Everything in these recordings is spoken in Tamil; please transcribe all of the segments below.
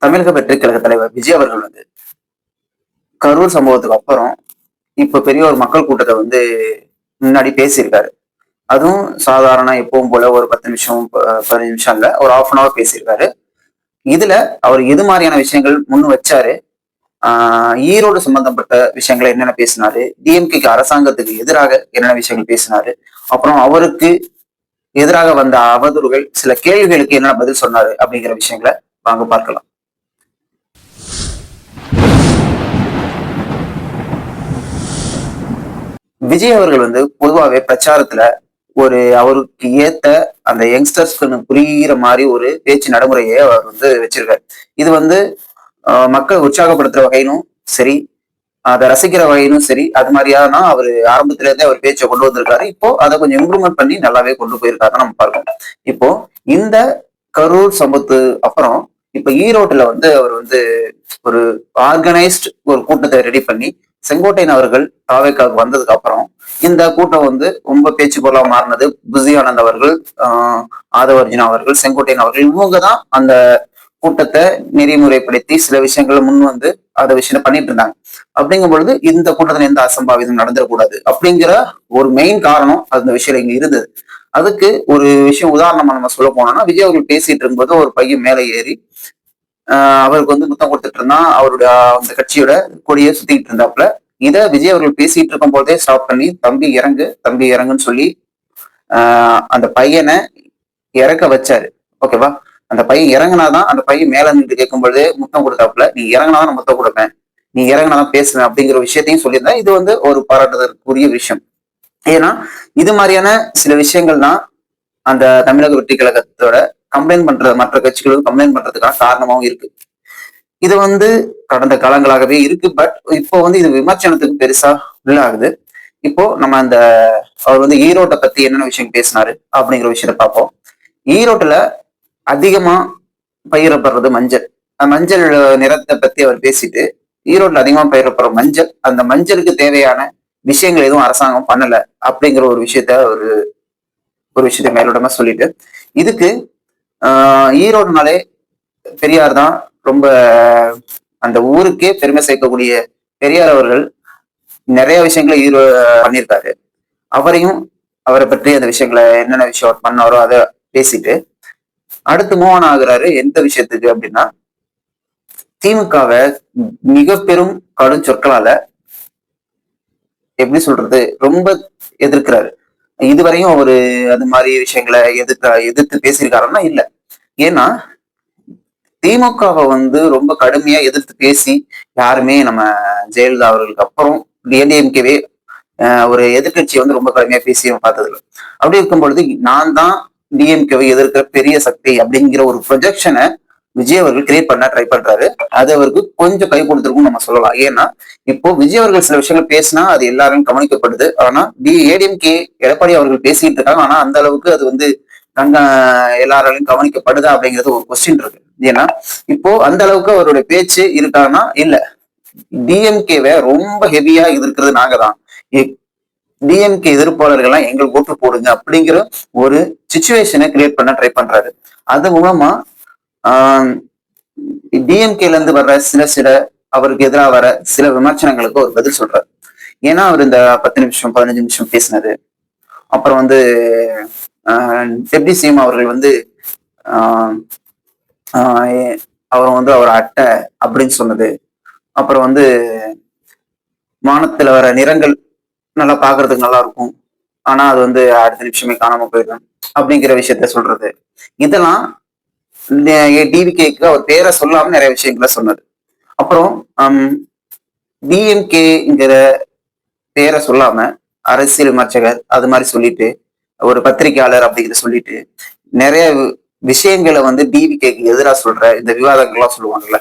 தமிழக வெற்றி கழக தலைவர் விஜய் அவர்கள் வந்து கரூர் சம்பவத்துக்கு அப்புறம் இப்ப பெரிய ஒரு மக்கள் கூட்டத்தை வந்து முன்னாடி பேசியிருக்காரு. அதுவும் சாதாரண எப்பவும் போல ஒரு 10 நிமிஷம் 15 நிமிஷம் இல்ல, ஒரு ஹாஃப் அன் அவர் பேசியிருக்காரு. இதுல அவர் எது மாதிரியான விஷயங்கள் முன் வச்சாரு, ஈரோடு சம்பந்தப்பட்ட விஷயங்களை என்னென்ன பேசினாரு, டிஎம்கேக்கு அரசாங்கத்துக்கு எதிராக என்னென்ன விஷயங்கள் பேசினாரு, அப்புறம் அவருக்கு எதிராக வந்த அவதூறுகள், சில கேள்விகளுக்கு என்னென்ன பதில் சொன்னாரு அப்படிங்கிற விஷயங்களை வாங்க பார்க்கலாம். விஜய் அவர்கள் வந்து பொதுவாகவே பிரச்சாரத்துல அவருக்கு ஏத்த அந்த யங்ஸ்டர்ஸ்க்கு புரிகிற மாதிரி ஒரு பேச்சு நடைமுறையை அவர் வந்து வச்சிருக்காரு. இது வந்து மக்கள் உற்சாகப்படுத்துற வகையிலும் சரி, அதை ரசிக்கிற வகையிலும் சரி, அது மாதிரியான அவர் ஆரம்பத்துல இருந்தே அவர் பேச்சை கொண்டு வந்திருக்காரு. இப்போ அதை கொஞ்சம் இம்ப்ரூவ்மெண்ட் பண்ணி நல்லாவே கொண்டு போயிருக்காரு நம்ம பார்க்கணும். இப்போ இந்த கரூர் சம்பவத்து அப்புறம் இப்ப ஈரோட்டுல வந்து அவர் வந்து ஒரு ஆர்கனைஸ்ட் ஒரு கூட்டத்தை ரெடி பண்ணி செங்கோட்டையன் அவர்கள் தாவேக்காவுக்கு வந்ததுக்கு அப்புறம் இந்த கூட்டம் வந்து ரொம்ப பேச்சு பொருளா மாறினது. புசி ஆனந்த் அவர்கள், ஆதவர்ஜுனா அவர்கள், செங்கோட்டையன் அவர்கள், இவங்கதான் அந்த கூட்டத்தை நெறிமுறைப்படுத்தி சில விஷயங்களை முன் வந்து அதை விஷயம் பண்ணிட்டு இருந்தாங்க. அப்படிங்கும் பொழுது இந்த கூட்டத்துல எந்த அசம்பாவிதம் நடந்துடக்கூடாது அப்படிங்கிற ஒரு மெயின் காரணம் அந்த விஷயம் இங்க இருந்தது. அதுக்கு ஒரு விஷயம் உதாரணமா நம்ம சொல்ல போனோம்னா, விஜய் அவர்கள் பேசிட்டு இருக்கும்போது ஒரு பையன் மேலே ஏறி அவருக்கு வந்து முத்தம் கொடுத்துட்டு இருந்தான். அவருடைய அந்த கட்சியோட கொடியை சுத்திட்டு இருந்தாப்புல. இத விஜய் அவர்கள் பேசிட்டு இருக்கும் போதே ஸ்டாப் பண்ணி தம்பி இறங்கு, தம்பி இறங்குன்னு சொல்லி அந்த பையனை இறக்க வச்சாரு. ஓகேவா? அந்த பையன் இறங்கினாதான் அந்த பையன் மேல நின்று கேட்கும் பொழுதே முத்தம் கொடுத்தாப்புல. நீ இறங்கினாதான் நான் முத்தம் கொடுப்பேன், நீ இறங்கினாதான் பேசுவேன் அப்படிங்கிற விஷயத்தையும் சொல்லியிருந்தேன். இது வந்து ஒரு பாராட்டுதற்குரிய விஷயம். ஏன்னா இது மாதிரியான சில விஷயங்கள்லாம் அந்த தமிழக வெற்றி கழகத்தோட கம்ப்ளைண்ட் பண்ற மற்ற கட்சிகளுக்கு கம்ப்ளைண்ட் பண்றதுக்கான காரணமாவும் இருக்கு. இது வந்து கடந்த காலங்களாகவே இருக்கு. பட் இப்போ வந்து இது விமர்சனத்துக்கு பெருசா உள்ளாகுது. இப்போ நம்ம அந்த அவர் வந்து ஈரோட்டை பத்தி என்னென்ன விஷயம் பேசினாரு அப்படிங்கிற விஷயத்த பார்ப்போம். ஈரோட்டுல அதிகமா பயிரப்படுறது மஞ்சள். மஞ்சள் நிறத்தை பத்தி அவர் பேசிட்டு, ஈரோட்டுல அதிகமா பயிரப்படுற மஞ்சள், அந்த மஞ்சளுக்கு தேவையான விஷயங்கள் எதுவும் அரசாங்கம் பண்ணல அப்படிங்கிற ஒரு விஷயத்த ஒரு விஷயத்த மேலோட்டமா சொல்லிட்டு, இதுக்கு ஈரோடுனாலே பெரியார் தான் ரொம்ப அந்த ஊருக்கே பெருமை சேர்க்கக்கூடிய பெரியார் அவர்கள் நிறைய விஷயங்களை பண்ணியிருக்காரு. அவரை பற்றி அந்த விஷயங்களை என்னென்ன விஷயம் பண்ணாரோ அதை பேசிட்டு அடுத்து மூவ் ஆகுறாரு. எந்த விஷயத்துக்கு அப்படின்னா, திமுகவை மிக பெரும் கடும் சொற்களால எப்படி சொல்றது ரொம்ப எதிர்க்கிறாரு. இதுவரையும் அவரு அது மாதிரி விஷயங்களை எதிர்த்து பேசியிருக்காருன்னா இல்ல. ஏன்னா திமுகவை வந்து ரொம்ப கடுமையா எதிர்த்து பேசி யாருமே நம்ம ஜெயலலிதா அவர்களுக்கு அப்புறம் ஏடிஎம்கேவே ஒரு எதிர்கட்சியை வந்து ரொம்ப கடுமையா பேசி பார்த்ததுல. அப்படி இருக்கும் பொழுது நான் தான் டிஎம்கேவை எதிர்க்கிற பெரிய சக்தி அப்படிங்கிற ஒரு ப்ரொஜெக்ஷனை விஜய் அவர்கள் கிரியேட் பண்ண ட்ரை பண்றாரு. அது அவருக்கு கொஞ்சம் கை கொடுத்துருக்கும் நம்ம சொல்லலாம். ஏன்னா இப்போ விஜய் அவர்கள் சில விஷயங்கள் பேசினா அது எல்லாரும் கவனிக்கப்படுது. ஆனா ஏடிஎம்கே எடப்பாடி அவர்கள் பேசிட்டு இருக்காங்க. ஆனா அந்த அளவுக்கு அது வந்து எல்லாராலையும் கவனிக்கப்படுதா அப்படிங்கிறது ஒரு கொஸ்டின் இருக்கு. ஏன்னா இப்போ அந்த அளவுக்கு அவருடைய பேச்சு இருக்காங்கன்னா இல்ல. டிஎம்கேவை ரொம்ப ஹெவியா எதிர்க்கிறது நாங்க தான், டிஎம்கே எதிர்ப்பாளர்கள்லாம் எங்களுக்கு ஓட்டு போடுங்க அப்படிங்கிற ஒரு சிச்சுவேஷனை கிரியேட் பண்ண ட்ரை பண்றாரு. அது மூலமா டிஎம்கேல இருந்து வர்ற சில அவருக்கு எதிராக வர சில விமர்சனங்களுக்கு ஒரு பதில் சொல்றாரு. ஏன்னா அவர் இந்த 10 நிமிஷம் 15 நிமிஷம் பேசினது, அப்புறம் வந்து டெப்டி சிஎம் அவர்கள் வந்து அவர் வந்து அவர் அட்டை அப்படின்னு சொன்னது, அப்புறம் வந்து வானத்துல வர நிறங்கள் நல்லா பாக்குறதுக்கு நல்லா இருக்கும், ஆனா அது வந்து அடுத்த நிமிஷமே காணாம போயிடும் அப்படிங்கிற விஷயத்த சொல்றது, இதெல்லாம் டிவிகேக்கு அவர் பேரை சொல்லாம நிறைய விஷயங்களை சொன்னது. அப்புறம் டிஎம்கேங்கிற பேரை சொல்லாம அரசியல் விமர்சகர் அது மாதிரி சொல்லிட்டு, ஒரு பத்திரிகையாளர் அப்படிங்கிற சொல்லிட்டு நிறைய விஷயங்களை வந்து டிவிகேக்கு எதிராக சொல்ற இந்த விவாதங்கள்லாம் சொல்லுவாங்கல்ல,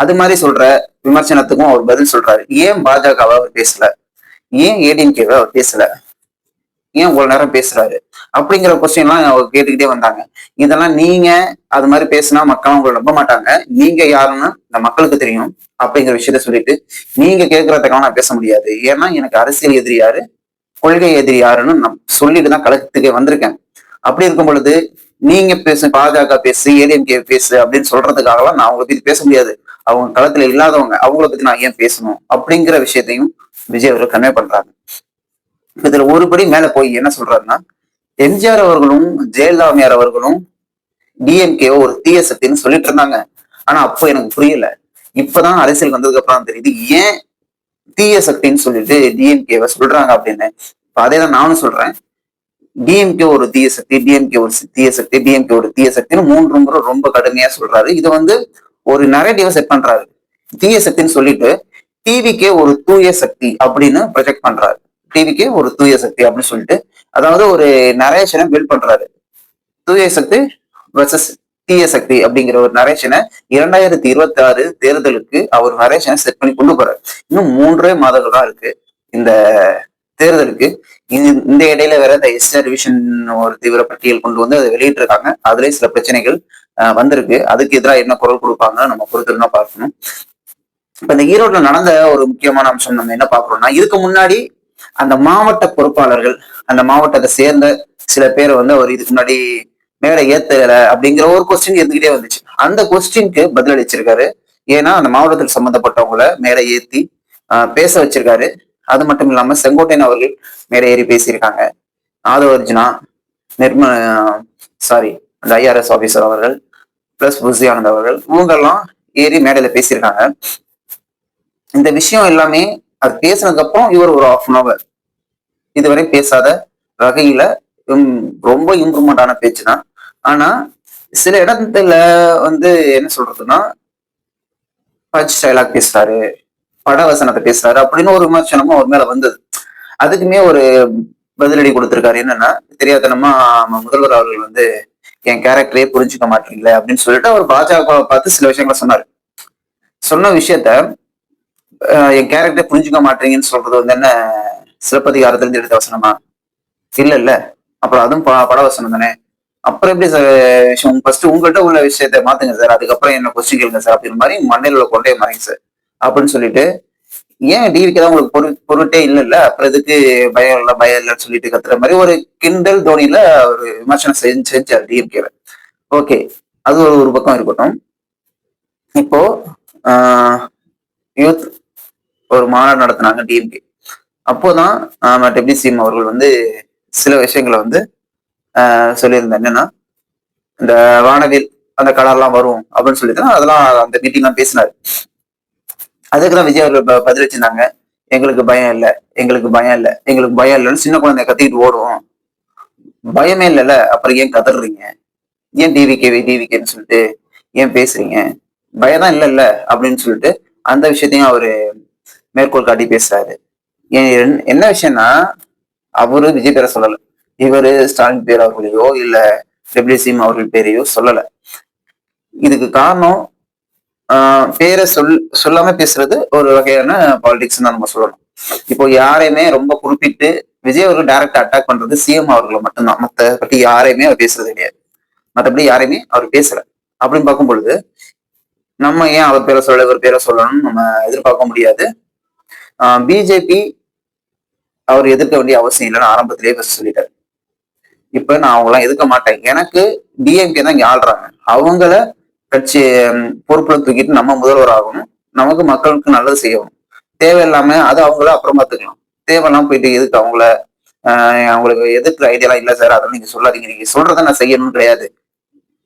அது மாதிரி சொல்ற விமர்சனத்துக்கும் அவர் பதில் சொல்றாரு. ஏன் பாஜகவை அவர் பேசல, ஏன் ஏடிஎம்கேவை அவர் பேசல, ஏன் இவ்வளவு நேரம் பேசுறாரு அப்படிங்கிற கொஸ்டின் எல்லாம் அவர் கேட்டுக்கிட்டே வந்தாங்க. இதெல்லாம் நீங்க அது மாதிரி பேசினா மக்கள் உங்களை நம்ப மாட்டாங்க, நீங்க யாருன்னு இந்த மக்களுக்கு தெரியும் அப்படிங்கிற விஷயத்த சொல்லிட்டு, நீங்க கேட்கறதுக்காக நான் பேச முடியாது, ஏன்னா எனக்கு அரசியல் எதிரி யாரு, கொள்கை எதிரி யாருன்னு நான் சொல்லிட்டு தான் கலக்கத்துக்கே வந்திருக்கேன். அப்படி இருக்கும் பொழுது நீங்க பேசு, பாஜக பேசு, ஏடிஎம்கே பேசு அப்படின்னு சொல்றதுக்காகலாம் நான் அவங்களை பத்தி பேச முடியாது. அவங்க களத்துல இல்லாதவங்க, அவங்கள பத்தி நான் ஏன் பேசணும் அப்படிங்கிற விஷயத்தையும் விஜய் அவர்கள் கன்வே பண்றாங்க. இதுல ஒருபடி மேல போய் என்ன சொல்றாருன்னா, எம்ஜிஆர் அவர்களும் ஜெயலலிதாமையார் அவர்களும் டிஎம்கே ஒரு தீய சக்தின்னு சொல்லிட்டு இருந்தாங்க. ஆனா அப்போ எனக்கு புரியல. இப்பதான் அரசியல் வந்ததுக்கு அப்புறம் தெரியுது ஏன் தீய சக்தின்னு சொல்லிட்டு டிஎம்கேவை சொல்றாங்க அப்படின்னு. அதேதான் நானும் சொல்றேன். டிஎம்கே ஒரு தீய சக்தி, டிஎம்கே ஒரு தீய சக்தி, டிஎம்கே ஒரு தீய சக்தின்னு மூன்று முறை ரொம்ப கடுமையா சொல்றாரு. இது வந்து ஒரு நரேட்டிவ செட் பண்றாரு. தீய சக்தின்னு சொல்லிட்டு டிவிக்கே ஒரு தூய சக்தி அப்படின்னு ப்ரொஜெக்ட் பண்றாரு. டிவிக்கே ஒரு தூய சக்தி அப்படின்னு சொல்லிட்டு, அதாவது ஒரு நரேஷனை பில்ட் பண்றாரு. தூய சக்தி வர்சஸ் தீய சக்தி அப்படிங்கிற ஒரு நரேஷனை 2026 தேர்தலுக்கு அவர் நரேஷனை செட் பண்ணி கொண்டு போறாரு. இன்னும் 3 மாதங்கள் தான் இருக்கு இந்த தேர்தலுக்கு. இந்த இடையில வேற இந்த எஸ்ஆர் ரிவிஷன் ஒரு தீவிர பட்டியல் கொண்டு வந்து அதை வெளியிட்டு இருக்காங்க. அதுலயும் சில பிரச்சனைகள் வந்திருக்கு. அதுக்கு எதிராக என்ன குரல் கொடுப்பாங்க நம்ம பொறுத்திருந்தா பார்க்கணும். இப்ப இந்த ஈரோட்ல நடந்த ஒரு முக்கியமான அம்சம் நம்ம என்ன பாக்குறோம்னா, இதுக்கு முன்னாடி அந்த மாவட்ட பொறுப்பாளர்கள், அந்த மாவட்டத்தை சேர்ந்த சில பேரை வந்து அவர் இதுக்கு முன்னாடி மேல ஏத்தல அப்படிங்கிற ஒரு கொஸ்டின் இருந்துகிட்டே வந்துச்சு. அந்த கொஸ்டினுக்கு பதில் அளிச்சிருக்காரு. ஏன்னா அந்த மாவட்டத்தில் சம்பந்தப்பட்டவங்களை மேல ஏத்தி பேச வச்சிருக்காரு. அது மட்டும் இல்லாம செங்கோட்டையன் அவர்கள் மேல ஏறி பேசியிருக்காங்க. ஆதவ அர்ஜுனா, சாரி அந்த ஐஆர்எஸ் ஆபீசர் அவர்கள் பிளஸ் புசி ஆனந்த் அவர்கள் இவங்கெல்லாம் ஏறி மேடையில பேசியிருக்காங்க. இந்த விஷயம் எல்லாமே அது பேசினதுக்கு அப்புறம் இவர் ஒரு 1/2 இதுவரை பேசாத வகையில ரொம்ப இம்ப்ரூவ்மெண்ட் ஆன பேச்சு தான். ஆனா சில இடத்துல வந்து என்ன சொல்றதுன்னா, பஞ்ச் டைலாக் பேசுறாரு, படவசனத்தை பேசுறாரு அப்படின்னு ஒரு விமர்சனமும் அவர் மேல வந்தது. அதுக்குமே ஒரு பதிலடி கொடுத்திருக்காரு. என்னன்னா, தெரியாதனமா முதல்வர் அவர்கள் வந்து என் கேரக்டரே புரிஞ்சுக்க மாட்டீங்களே அப்படின்னு சொல்லிட்டு அவர் பாஜக பார்த்து சில விஷயங்களை சொன்னாரு. சொன்ன விஷயத்த என் கேரக்டரை புரிஞ்சுக்க மாட்டீங்கன்னு சொல்றது வந்து என்ன சிலப்பதிகாரத்துல இருந்து எடுத்த வசனமா? இல்ல. அப்புறம் அதுவும் படவசனம் தானே. அப்புறம் எப்படி சார் விஷயம்? ஃபர்ஸ்ட் உங்கள்கிட்ட உள்ள விஷயத்த மாத்துங்க சார், அதுக்கப்புறம் என்ன கொஸ்டின் கேளுங்க சார் அப்படின்ற மாதிரி மண்டையில உள்ள கொண்டே மறைங்க சார் அப்படின்னு சொல்லிட்டு, ஏன் டிவிக்கு தான் உங்களுக்கு பொருட்டே இல்லைல்ல, அப்புறம் எதுக்கு பயம் இல்லைன்னு சொல்லிட்டு கத்துற மாதிரி ஒரு கிண்டல் தோனியில ஒரு விமர்சனம் செஞ்சார் டிஎம்கேல. ஓகே, அது ஒரு பக்கம் இருக்கட்டும். இப்போ யூத் ஒரு மாநாடு நடத்தினாங்க டிஎம்கே. அப்போதான் டெப்டி சிஎம் அவர்கள் வந்து சில விஷயங்களை வந்து சொல்லியிருந்தேன். என்னன்னா, இந்த வானவில் அந்த கலர்லாம் வரும் அப்படின்னு சொல்லிட்டு அதெல்லாம் அந்த மீட்டிங்லாம் பேசினாரு. அதுக்குதான் விஜய் அவர்கள் பதில் வச்சிருந்தாங்க, எங்களுக்கு பயம் இல்லை, எங்களுக்கு பயம் இல்லை, எங்களுக்கு பயம் இல்லைன்னு சின்ன குழந்தைய கத்திக்கிட்டு ஓடுவோம். பயமே இல்லைல்ல, அப்புறம் ஏன் கதறீங்க? ஏன் டிவிக்கேன்னு சொல்லிட்டு ஏன் பேசுறீங்க? பயம் தான் இல்லைல்ல அப்படின்னு சொல்லிட்டு அந்த விஷயத்தையும் அவரு மேற்கோள் காட்டி பேசுறாரு. என்ன விஷயம்னா, அவரு விஜய் பேரை சொல்லல, இவரு ஸ்டாலின் பேர் அவர்களையோ இல்ல டெப்டி சிஎம் அவர்கள் பேரையோ சொல்லல. இதுக்கு காரணம் பேரை சொல்லாம பேசுறது ஒரு வகையான பாலிடிக்ஸ் தான் நம்ம சொல்லணும். இப்போ யாரையுமே ரொம்ப குறிப்பிட்டு விஜய் அவர்கள் டைரக்டா அட்டாக் பண்றது சிஎம் அவர்களை மட்டும்தான். மத்த பத்தி யாரையுமே அவர் பேசுறது கிடையாது. மற்றபடி யாரையுமே அவர் பேசல. அப்படின்னு பார்க்கும் பொழுது நம்ம ஏன் அவர் பேரை சொல்ல இவர் பேரை சொல்லணும்னு நம்ம எதிர்பார்க்க முடியாது. பிஜேபி அவர் எதிர்க்க வேண்டிய அவசியம் இல்லைன்னு ஆரம்பத்திலேயே ஃபர்ஸ்ட் சொல்லிட்டாரு. இப்ப நான் அவங்களாம் எதிர்க்க மாட்டேன், எனக்கு டிஎம்கே தான் இங்க ஆள்றாங்க, அவங்கள கட்சி பொறுப்புல தூக்கிட்டு நம்ம முதல்வர் ஆகணும், நமக்கு மக்களுக்கு நல்லது செய்யணும். தேவையில்லாம அதை அவங்கள அப்புறம் பார்த்துக்கலாம். தேவையெல்லாம் போயிட்டு எதுக்கு அவங்களுக்கு எதிர்க்கிற ஐடியாலாம் இல்லை சார், அதெல்லாம் நீங்க சொல்லாதீங்க, நீங்க சொல்றதை நான் செய்யணும்னு கிடையாது,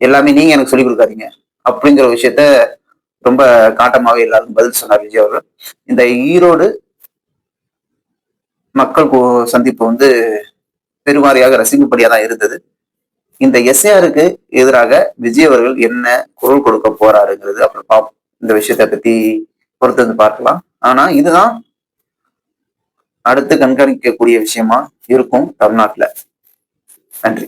எல்லாமே நீங்க எனக்கு சொல்லிக் கொடுக்காதீங்க அப்படிங்கிற விஷயத்த ரொம்ப காட்டமாவே எல்லாருக்கும் பதில் சொன்னார் விஜய் அவர்கள். இந்த ஈரோடு மக்கள் சந்திப்பு வந்து பெருவாரியாக ரசிக்கும்படியா தான் இருந்தது. இந்த எஸ்ஏஆருக்கு எதிராக விஜய் அவர்கள் என்ன குரல் கொடுக்க போறாருங்கிறது அப்புறம் இந்த விஷயத்த பத்தி பொறுத்து வந்து பார்க்கலாம். ஆனா இதுதான் அடுத்து கண்காணிக்கக்கூடிய விஷயமா இருக்கும் தமிழ்நாட்டுல. நன்றி.